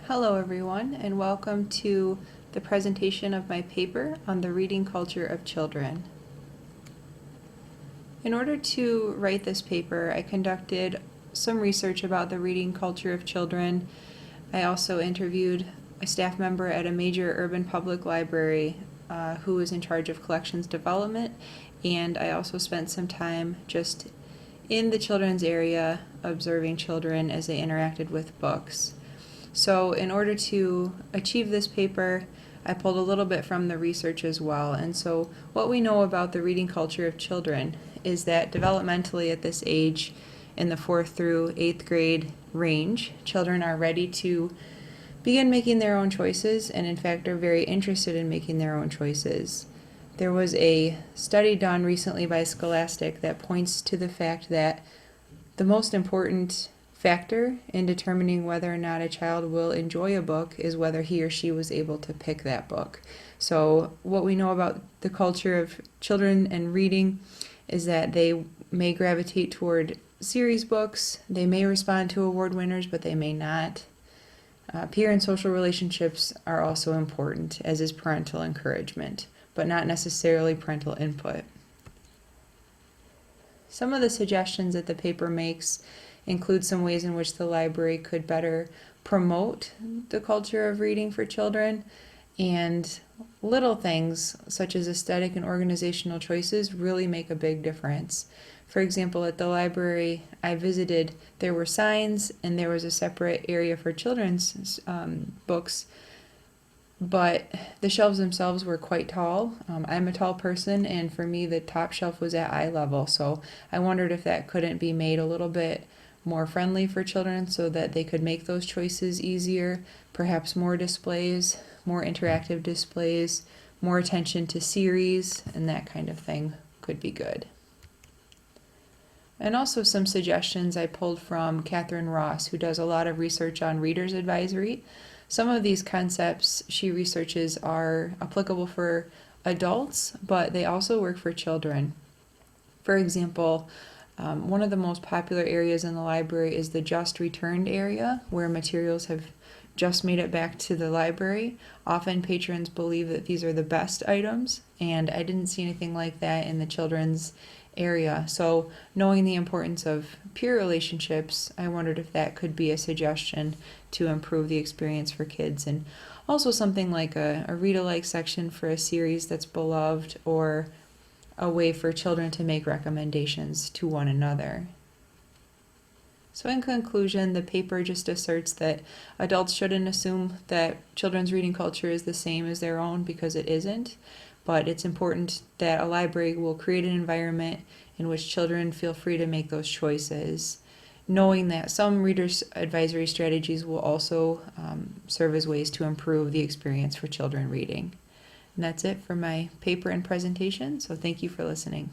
Hello everyone, and welcome to the presentation of my paper on the reading culture of children. In order to write this paper, I conducted some research about the reading culture of children. I also interviewed a staff member at a major urban public library who was in charge of collections development, and I also spent some time just in the children's area observing children as they interacted with books. So in order to achieve this paper, I pulled a little bit from the research as well. And so what we know about the reading culture of children is that developmentally at this age, in the 4th through 8th grade range, children are ready to begin making their own choices and in fact are very interested in making their own choices. There was a study done recently by Scholastic that points to the fact that the most important factor in determining whether or not a child will enjoy a book is whether he or she was able to pick that book. So what we know about the culture of children and reading is that they may gravitate toward series books, they may respond to award winners, but they may not. Peer and social relationships are also important, as is parental encouragement, but not necessarily parental input. Some of the suggestions that the paper makes include some ways in which the library could better promote the culture of reading for children, and little things such as aesthetic and organizational choices really make a big difference. For example, at the library I visited, there were signs and there was a separate area for children's books, but the shelves themselves were quite tall. I'm a tall person, and for me the top shelf was at eye level, so I wondered if that couldn't be made a little bit more friendly for children so that they could make those choices easier. Perhaps more displays, more interactive displays, more attention to series, and that kind of thing could be good. And also some suggestions I pulled from Catherine Ross, who does a lot of research on reader's advisory. Some of these concepts she researches are applicable for adults, but they also work for children. For example, one of the most popular areas in the library is the just returned area, where materials have just made it back to the library. Often patrons believe that these are the best items, and I didn't see anything like that in the children's area. So knowing the importance of peer relationships, I wondered if that could be a suggestion to improve the experience for kids, and also something like a read-alike section for a series that's beloved, or a way for children to make recommendations to one another. So in conclusion, the paper just asserts that adults shouldn't assume that children's reading culture is the same as their own, because it isn't, but it's important that a library will create an environment in which children feel free to make those choices, knowing that some readers' advisory strategies will also serve as ways to improve the experience for children reading. And that's it for my paper and presentation, so thank you for listening.